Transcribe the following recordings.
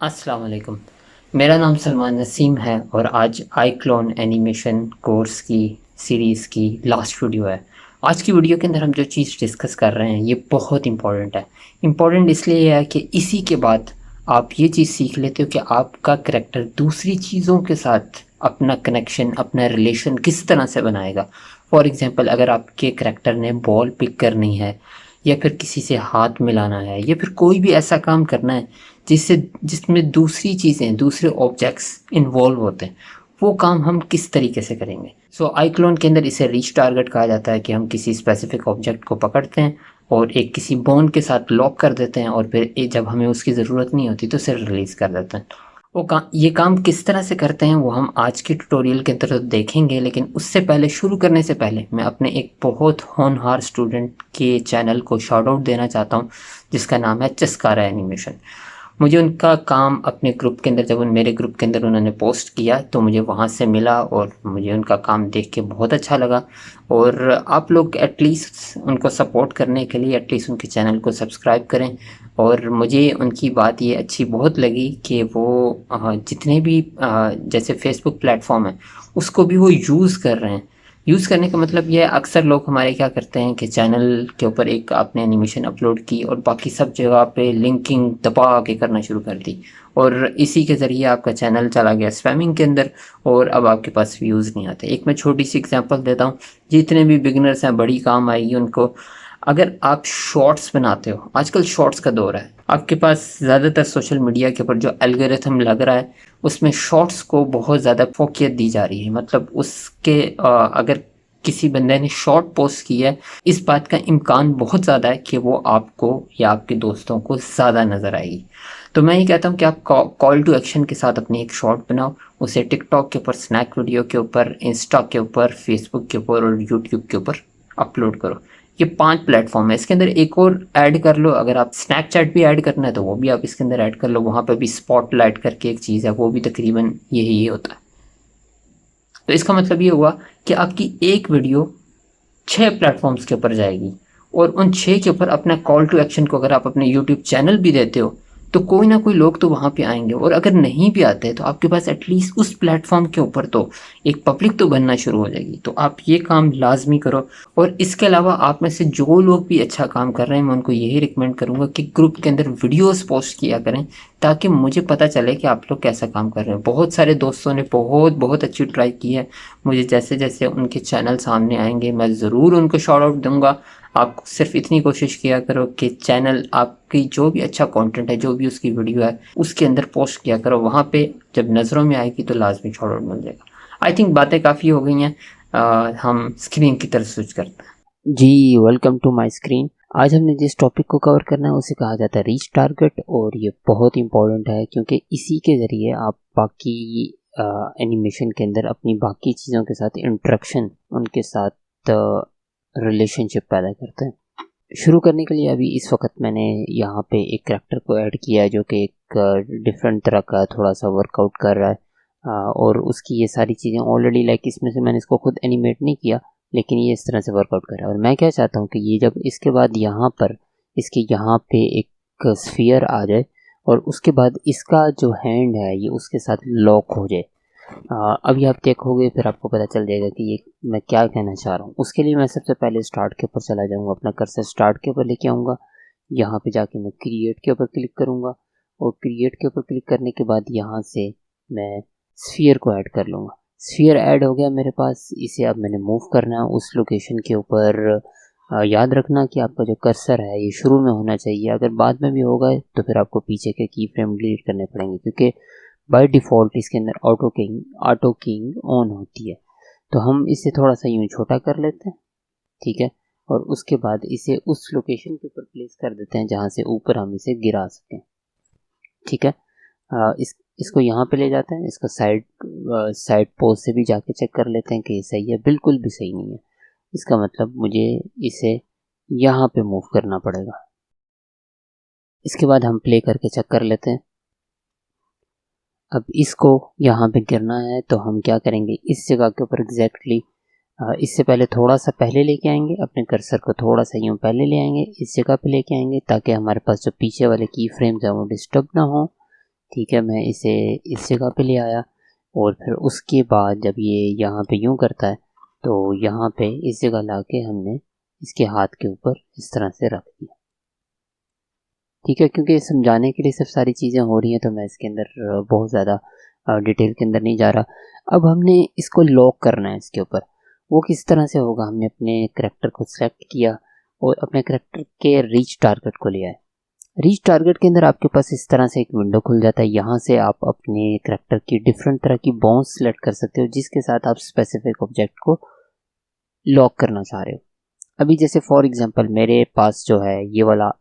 अस्सलाम वालेकुम। मेरा नाम सलमान नसीम है और आज आई क्लोन एनिमेशन कोर्स की सीरीज़ की लास्ट वीडियो है। आज की वीडियो के अंदर हम जो चीज़ डिस्कस कर रहे हैं ये बहुत इम्पॉर्टेंट है। इम्पॉर्टेंट इसलिए है कि इसी के बाद आप ये चीज़ सीख लेते हो कि आपका करैक्टर दूसरी चीज़ों के साथ अपना कनेक्शन, अपना रिलेशन किस तरह से बनाएगा। फॉर एग्ज़ाम्पल, अगर आपके करैक्टर ने बॉल पिक करनी है या फिर किसी से हाथ मिलाना है या फिर कोई भी ऐसा काम करना है जिसमें दूसरी चीज़ें, दूसरे ऑब्जेक्ट्स इन्वॉल्व होते हैं, वो काम हम किस तरीके से करेंगे। सो आई क्लोन के अंदर इसे रीच टारगेट कहा जाता है कि हम किसी स्पेसिफिक ऑब्जेक्ट को पकड़ते हैं और एक किसी बॉन्ड के साथ लॉक कर देते हैं और फिर जब हमें उसकी ज़रूरत नहीं होती तो उसे रिलीज़ कर देते हैं। ये काम किस तरह से करते हैं वो हम आज के ट्यूटोरियल के अंदर तो देखेंगे, लेकिन उससे पहले, शुरू करने से पहले, मैं अपने एक बहुत होनहार स्टूडेंट के चैनल को शाउट आउट देना चाहता हूँ जिसका नाम है चस्कारा एनिमेशन। मुझे उनका काम अपने ग्रुप के अंदर, जब मेरे ग्रुप के अंदर उन्होंने पोस्ट किया तो मुझे वहाँ से मिला और मुझे उनका काम देख के बहुत अच्छा लगा। और आप लोग एटलीस्ट उनको सपोर्ट करने के लिए एटलीस्ट उनके चैनल को सब्सक्राइब करें। और मुझे उनकी बात ये अच्छी बहुत लगी कि वो जितने भी जैसे फेसबुक प्लेटफॉर्म है उसको भी वो यूज़ कर रहे हैं। यूज़ करने का मतलब ये है, अक्सर लोग हमारे क्या करते हैं कि चैनल के ऊपर एक आपने एनिमेशन अपलोड की और बाकी सब जगह पे लिंकिंग दबा के करना शुरू कर दी और इसी के ज़रिए आपका चैनल चला गया स्पैमिंग के अंदर और अब आपके पास व्यूज़ नहीं आते। एक मैं छोटी सी एग्जांपल देता हूँ, जितने भी बिगिनर्स हैं बड़ी काम आएगी उनको। अगर आप शॉर्ट्स बनाते हो, आजकल शॉर्ट्स का दौर है, आपके पास ज़्यादातर सोशल मीडिया के ऊपर जो एल्गोरिथम लग रहा है उसमें शॉर्ट्स को बहुत ज़्यादा फोकियत दी जा रही है। मतलब उसके अगर किसी बंदे ने शॉर्ट पोस्ट की है, इस बात का इम्कान बहुत ज़्यादा है कि वो आपको या आपके दोस्तों को ज़्यादा नज़र आएगी। तो मैं ये कहता हूँ कि आप कॉल टू एक्शन के साथ अपनी एक शॉर्ट बनाओ, उसे टिकटॉक के ऊपर, स्नैक वीडियो के ऊपर, इंस्टा के ऊपर, फेसबुक के ऊपर और यूट्यूब के ऊपर अपलोड करो। ये 5 प्लेटफॉर्म है। इसके अंदर एक और ऐड कर लो, अगर आप स्नैपचैट भी ऐड करना है तो वो भी आप इसके अंदर ऐड कर लो। वहाँ पे भी स्पॉटलाइट करके एक चीज़ है, वो भी तकरीबन यही होता है। तो इसका मतलब ये हुआ कि आपकी एक वीडियो 6 प्लेटफॉर्म्स के ऊपर जाएगी और उन 6 के ऊपर अपना कॉल टू एक्शन को अगर आप अपने यूट्यूब चैनल भी देते हो तो कोई ना कोई लोग तो वहाँ पे आएंगे, और अगर नहीं भी आते तो आपके पास एटलीस्ट उस प्लेटफॉर्म के ऊपर तो एक पब्लिक तो बनना शुरू हो जाएगी। तो आप ये काम लाजमी करो। और इसके अलावा आप में से जो लोग भी अच्छा काम कर रहे हैं, मैं उनको यही रिकमेंड करूँगा कि ग्रुप के अंदर वीडियोस पोस्ट किया करें ताकि मुझे पता चले कि आप लोग कैसा काम कर रहे हैं। बहुत सारे दोस्तों ने बहुत बहुत अच्छी ट्राई की है। मुझे जैसे जैसे उनके चैनल सामने आएंगे मैं ज़रूर उनको शॉर्ट आउट दूंगा। आप सिर्फ इतनी कोशिश किया करो कि चैनल आपकी जो भी अच्छा कंटेंट है, जो भी उसकी वीडियो है, उसके अंदर पोस्ट किया करो। वहाँ पे जब नज़रों में आएगी तो लाजमी शॉर्ट आउट मिल जाएगा। आई थिंक बातें काफ़ी हो गई हैं। हम स्क्रीन की तरफ स्विच करते हैं। जी, वेलकम टू माय स्क्रीन। आज हमने जिस टॉपिक को कवर करना है उसे कहा जाता है रीच टारगेट, और ये बहुत इंपॉर्टेंट है क्योंकि इसी के ज़रिए आप बाकी एनिमेशन के अंदर अपनी बाकी चीज़ों के साथ इंटरेक्शन, उनके साथ रिलेशनशिप पैदा करते हैं। शुरू करने के लिए अभी इस वक्त मैंने यहाँ पे एक करैक्टर को ऐड किया है जो कि एक डिफरेंट तरह का थोड़ा सा वर्कआउट कर रहा है, और उसकी ये सारी चीज़ें ऑलरेडी, लाइक, इसमें से मैंने इसको खुद एनिमेट नहीं किया लेकिन ये इस तरह से वर्कआउट कर रहा है। और मैं क्या चाहता हूँ कि ये जब इसके बाद यहाँ पर इसके यहाँ पे एक स्फीयर आ जाए और उसके बाद इसका जो हैंड है ये उसके साथ लॉक हो जाए। अभी आप देखोगे फिर आपको पता चल जाएगा कि ये मैं क्या कहना चाह रहा हूँ। उसके लिए मैं सबसे पहले स्टार्ट के ऊपर चला जाऊँगा, अपना कर्सर स्टार्ट के ऊपर लेके आऊँगा। यहाँ पे जाके मैं क्रिएट के ऊपर क्लिक करूँगा और क्रिएट के ऊपर क्लिक करने के बाद यहाँ से मैं स्फीयर को ऐड कर लूँगा। स्फीयर ऐड हो गया मेरे पास। इसे अब मैंने मूव करना है उस लोकेशन के ऊपर। याद रखना कि आपका जो कर्सर है ये शुरू में होना चाहिए। अगर बाद में भी होगा तो फिर आपको पीछे के की फ्रेम डिलीट करने पड़ेंगे क्योंकि बाय डिफ़ॉल्ट इसके अंदर ऑटो किंग ऑन होती है। तो हम इसे थोड़ा सा यूँ छोटा कर लेते हैं, ठीक है, और उसके बाद इसे उस लोकेशन के ऊपर प्लेस कर देते हैं जहाँ से ऊपर हम इसे गिरा सकें, ठीक है। इसको यहाँ पे ले जाते हैं। इसको साइड पोज से भी जाके चेक कर लेते हैं कि ये सही है। बिल्कुल भी सही नहीं है, इसका मतलब मुझे इसे यहाँ पे मूव करना पड़ेगा। इसके बाद हम प्ले करके चेक कर लेते हैं। अब इसको यहाँ पे गिरना है तो हम क्या करेंगे, इस जगह के ऊपर एग्जैक्टली इससे पहले थोड़ा सा पहले लेके आएंगे, अपने कर्सर को थोड़ा सा यूँ पहले ले आएंगे, इस जगह पे लेके आएंगे ताकि हमारे पास जो पीछे वाले की फ्रेम्स हैं वो डिस्टर्ब ना हो। ठीक है, मैं इसे इस जगह पे ले आया और फिर उसके बाद जब ये यहाँ पे यूँ करता है तो यहाँ पे इस जगह ला के हमने इसके हाथ के ऊपर इस तरह से रख दिया। ठीक है, क्योंकि समझाने के लिए सब सारी चीज़ें हो रही हैं तो मैं इसके अंदर बहुत ज़्यादा डिटेल के अंदर नहीं जा रहा। अब हमने इसको लॉक करना है इसके ऊपर। वो किस तरह से होगा, हमने अपने करैक्टर को सेलेक्ट किया और अपने करैक्टर के रीच टारगेट को लिया है। रीच टारगेट के अंदर आपके पास इस तरह से एक विंडो खुल जाता है। यहाँ से आप अपने करैक्टर की डिफरेंट तरह की बॉन्स सेलेक्ट कर सकते हो जिसके साथ आप स्पेसिफिक ऑब्जेक्ट को लॉक करना चाह रहे हो। अभी जैसे फॉर एग्जांपल मेरे पास जो है ये वाला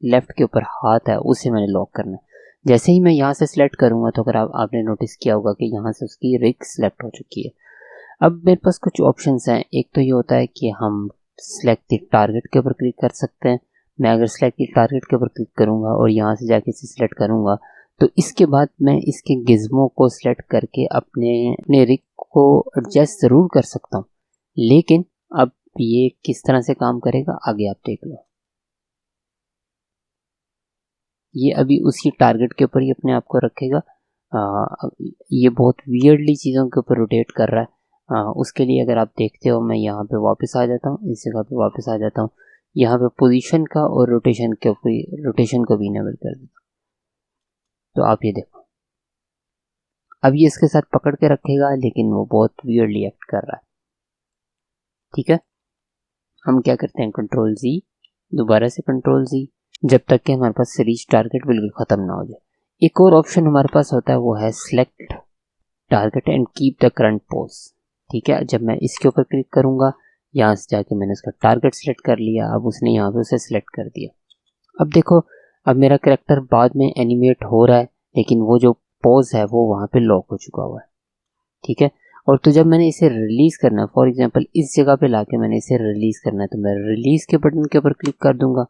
लेफ्ट के ऊपर हाथ है, उसे मैंने लॉक करना है। जैसे ही मैं यहाँ से सिलेक्ट करूँगा तो अगर आपने नोटिस किया होगा कि यहाँ से उसकी रिग सिलेक्ट हो चुकी है। अब मेरे पास कुछ ऑप्शंस हैं। एक तो ये होता है कि हम सिलेक्ट द टारगेट के ऊपर क्लिक कर सकते हैं। मैं अगर सिलेक्ट द टारगेट के ऊपर क्लिक करूँगा और यहाँ से जाके इसे सिलेक्ट करूँगा तो इसके बाद मैं इसके गिज़्मो को सिलेक्ट करके अपने रिग को एडजस्ट ज़रूर कर सकता हूँ, लेकिन अब ये किस तरह से काम करेगा आगे आप देख लो। ये अभी उसी टारगेट के ऊपर ही अपने आप को रखेगा। ये बहुत वियर्डली चीज़ों के ऊपर रोटेट कर रहा है। उसके लिए अगर आप देखते हो मैं यहाँ पे वापस आ जाता हूँ, इस जगह पे वापस आ जाता हूँ। यहाँ पे पोजीशन का और रोटेशन को भी इनेबल कर देता हूँ। तो आप ये देखो, अब ये इसके साथ पकड़ के रखेगा लेकिन वो बहुत वियर्डली एक्ट कर रहा है। ठीक है, हम क्या करते हैं, कंट्रोल जी, दोबारा से कंट्रोल जी, जब तक कि हमारे पास सीरीज टारगेट बिल्कुल ख़त्म ना हो जाए। एक और ऑप्शन हमारे पास होता है, वो है select target and keep the current pose. ठीक है, जब मैं इसके ऊपर क्लिक करूँगा, यहाँ से जाके मैंने उसका टारगेट सेलेक्ट कर लिया। अब उसने यहाँ पे उसे सिलेक्ट कर दिया। अब देखो, अब मेरा कैरेक्टर बाद में एनिमेट हो रहा है लेकिन वो जो पोज है वो वहाँ पे लॉक हो चुका हुआ है। ठीक है, और तो जब मैंने इसे रिलीज़ करना है, फॉर एग्जांपल इस जगह पे लाके मैंने इसे रिलीज़ करना है, तो मैं रिलीज़ के बटन के ऊपर क्लिक कर दूंगा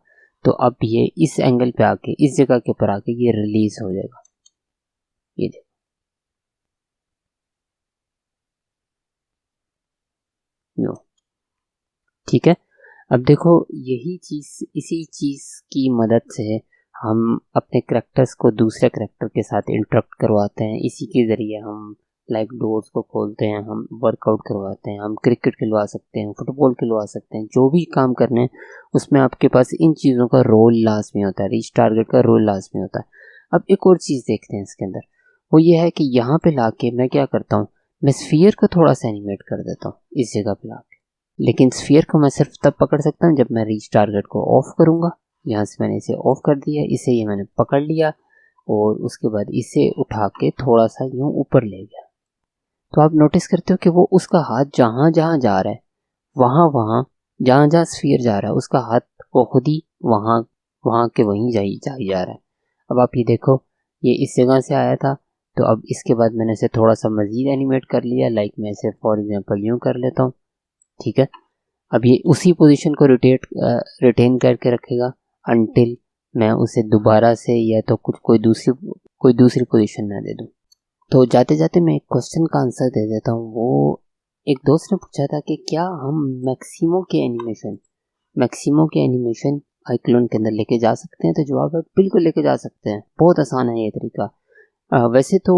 तो अब ये इस एंगल पे आके इस जगह के ऊपर आके ये रिलीज़ हो जाएगा। ये देखो, यो, ठीक है। अब देखो, इसी चीज़ की मदद से हम अपने करैक्टर्स को दूसरे करैक्टर के साथ इंटरेक्ट करवाते हैं। इसी के ज़रिए हम लाइक डोर्स को खोलते हैं, हम वर्कआउट करवाते हैं, हम क्रिकेट खिलवा सकते हैं, फुटबॉल खिलवा सकते हैं। जो भी काम करने हैं उसमें आपके पास इन चीज़ों का रोल लाजमी होता है, रीच टारगेट का रोल लाजमी होता है। अब एक और चीज़ देखते हैं इसके अंदर, वो ये है कि यहाँ पे लाके मैं क्या करता हूँ, मैं स्फीयर को थोड़ा सा एनिमेट कर देता हूँ इस जगह पे लाके। लेकिन स्फीयर को मैं सिर्फ तब पकड़ सकता हूँ जब मैं रीच टारगेट को ऑफ करूँगा। यहाँ से मैंने इसे ऑफ कर दिया, इसे ये मैंने पकड़ लिया और उसके बाद इसे उठा के थोड़ा सा यूँ ऊपर ले गया। तो आप नोटिस करते हो कि वो उसका हाथ जहाँ जहाँ जा रहा है, वहाँ जहाँ जहाँ स्फीयर जा रहा है उसका हाथ वो खुद ही वहाँ वहाँ के वहीं जाई जा रहा है। अब आप ये देखो, ये इस जगह से आया था तो अब इसके बाद मैंने इसे थोड़ा सा मज़ीद एनिमेट कर लिया। लाइक मैं इसे फॉर एग्जांपल यूँ कर लेता हूँ। ठीक है, अब ये उसी पोजीशन को रिटेन करके रखेगा अनटिल मैं उसे दोबारा से या तो कोई दूसरी पोजीशन ना दे दूँ। तो जाते जाते मैं एक क्वेश्चन का आंसर दे देता हूँ। वो एक दोस्त ने पूछा था कि क्या हम मैक्सिमो के एनिमेशन आईक्लोन के अंदर लेके जा सकते हैं। तो जवाब है बिल्कुल लेके जा सकते हैं, बहुत आसान है ये तरीका। वैसे तो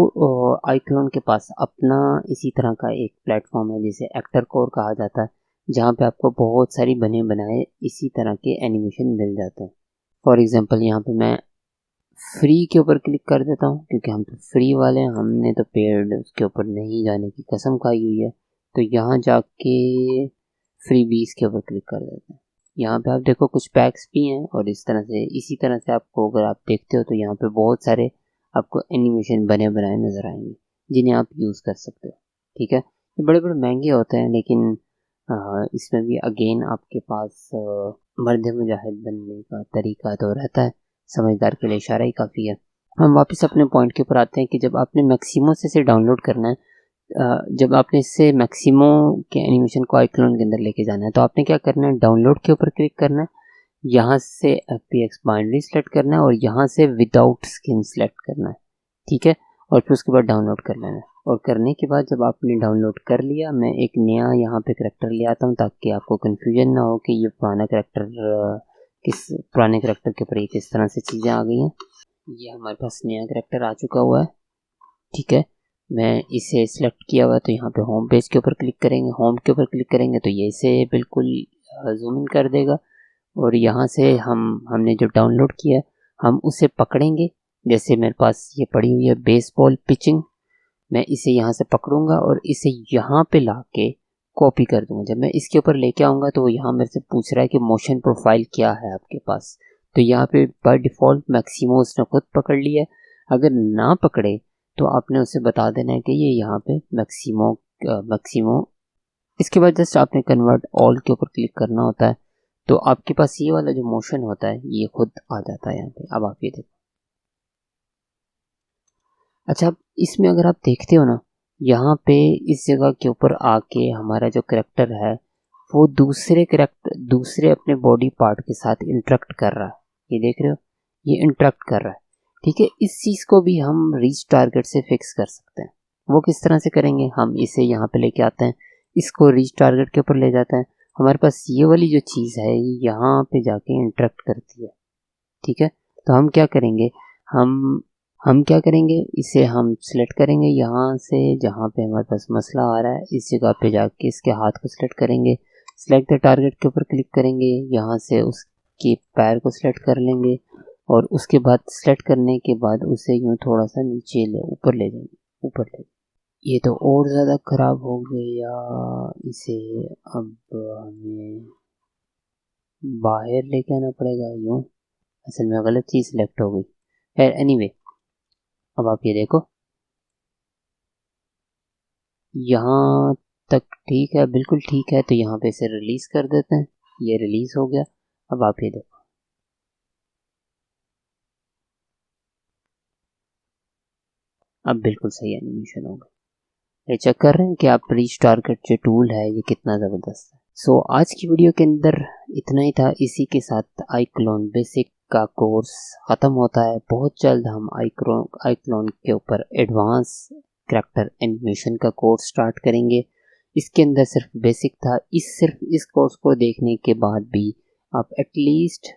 आईक्लोन के पास अपना इसी तरह का एक प्लेटफॉर्म है जिसे एक्टर कोर कहा जाता है, जहाँ पे आपको बहुत सारी बने बनाए इसी तरह के एनिमेशन मिल जाते हैं। फॉर एग्जांपल यहाँ पे मैं फ्री के ऊपर क्लिक कर देता हूँ क्योंकि हम तो फ्री वाले हैं, हमने तो पेड उसके ऊपर नहीं जाने की कसम खाई हुई है। तो यहाँ जाके फ्री बीस के ऊपर क्लिक कर देते हैं। यहाँ पे आप देखो कुछ पैक्स भी हैं और इसी तरह से आपको अगर आप देखते हो तो यहाँ पे बहुत सारे आपको एनिमेशन बने बनाए नज़र आएंगे जिन्हें आप यूज़ कर सकते हो। ठीक है, ये बड़े बड़े महंगे होते हैं लेकिन इसमें भी अगेन आपके पास मर्द मुजाहिद बनने का तरीका तो रहता है, समझदार के लिए इशारा ही काफ़ी है। हम वापस अपने पॉइंट के ऊपर आते हैं कि जब आपने मैक्सिमो से इसे डाउनलोड करना है, जब आपने इससे मैक्सिमो के एनिमेशन को आईक्लोन के अंदर लेके जाना है तो आपने क्या करना है, डाउनलोड के ऊपर क्लिक करना है, यहाँ से FBX बाइनरी सेलेक्ट करना है और यहाँ से विदाउट स्किन सेलेक्ट करना है। ठीक है, और फिर उसके बाद डाउनलोड कर लेना है। और करने के बाद जब आपने डाउनलोड कर लिया, मैं एक नया यहाँ पे करैक्टर ले आता हूँ ताकि आपको कन्फ्यूजन ना हो कि ये पुराने करैक्टर के ऊपर ये किस तरह से चीज़ें आ गई हैं। ये हमारे पास नया करैक्टर आ चुका हुआ है। ठीक है, मैं इसे सिलेक्ट किया हुआ है, तो यहाँ पे होम पेज के ऊपर क्लिक करेंगे। होम के ऊपर क्लिक करेंगे तो ये इसे बिल्कुल जूम इन कर देगा, और यहाँ से हमने जो डाउनलोड किया है हम उसे पकड़ेंगे। जैसे मेरे पास ये पड़ी हुई है बेसबॉल पिचिंग, मैं इसे यहाँ से पकड़ूंगा और इसे यहाँ पे लाके कॉपी कर दूंगा। जब मैं इसके ऊपर लेके आऊँगा तो यहाँ मेरे से पूछ रहा है कि मोशन प्रोफाइल क्या है आपके पास, तो यहाँ पे बाय डिफ़ॉल्ट मैक्सिमो उसने खुद पकड़ लिया है। अगर ना पकड़े तो आपने उसे बता देना है कि ये यहाँ पे मैक्सिमो। इसके बाद जस्ट आपने कन्वर्ट ऑल के ऊपर क्लिक करना होता है, तो आपके पास ये वाला जो मोशन होता है ये खुद आ जाता है यहाँ पे। अब आप ये देखो। अच्छा, अब इसमें अगर आप देखते हो ना, यहाँ पे इस जगह के ऊपर आके हमारा जो करेक्टर है वो दूसरे अपने बॉडी पार्ट के साथ इंटरेक्ट कर रहा है। ये देख रहे हो, ये इंटरेक्ट कर रहा है। ठीक है, इस चीज़ को भी हम रीच टारगेट से फिक्स कर सकते हैं। वो किस तरह से करेंगे, हम इसे यहाँ पे लेके आते हैं, इसको रीच टारगेट के ऊपर ले जाते हैं। हमारे पास ये वाली जो चीज़ है ये यहाँ पे जाके इंटरेक्ट करती है। ठीक है, तो हम क्या करेंगे, इसे हम सिलेक्ट करेंगे यहाँ से, जहाँ पे हमारे पास मसला आ रहा है इस जगह पे जाके इसके हाथ को सिलेक्ट करेंगे। सिलेक्ट द टारगेट के ऊपर क्लिक करेंगे, यहाँ से उसके पैर को सिलेक्ट कर लेंगे, और उसके बाद सिलेक्ट करने के बाद उसे यूँ थोड़ा सा नीचे ऊपर ले जाएंगे, ऊपर ले। ये तो और ज़्यादा ख़राब हो गया, इसे अब हमें बाहर लेके आना पड़ेगा। यूँ असल में गलत चीज़ सिलेक्ट हो गई। खैर एनीवे, अब आप ये देखो, यहाँ तक ठीक है, बिल्कुल ठीक है। तो यहाँ पे इसे रिलीज़ कर देते हैं, ये रिलीज़ हो गया। अब आप ये देखो, अब बिल्कुल सही एनिमेशन होगा। ये चेक कर रहे हैं कि आप रीच टारगेट जो टूल है ये कितना ज़बरदस्त है। सो आज की वीडियो के अंदर इतना ही था। इसी के साथ iClone बेसिक का कोर्स ख़त्म होता है। बहुत जल्द हम iClone के ऊपर एडवांस करैक्टर एनिमेशन का कोर्स स्टार्ट करेंगे। इसके अंदर सिर्फ बेसिक था। सिर्फ इस कोर्स को देखने के बाद भी आप एटलीस्ट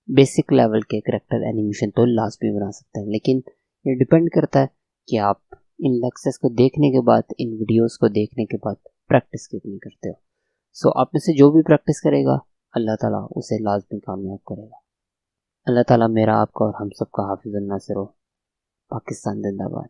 बेसिक लेवल के करैक्टर एनिमेशन तो लाजमी बना सकते हैं, लेकिन ये डिपेंड करता है कि आप इन लेक्चर्स को देखने के बाद, इन वीडियोस को देखने के बाद प्रैक्टिस कितनी करते हो। सो आप में से जो भी प्रैक्टिस करेगा अल्लाह ताला उसे लाजमी कामयाब करेगा। अल्लाह ताला मेरा, आपका और हम सबका हाफिज़ नासिर हो। पाकिस्तान जिंदाबाद।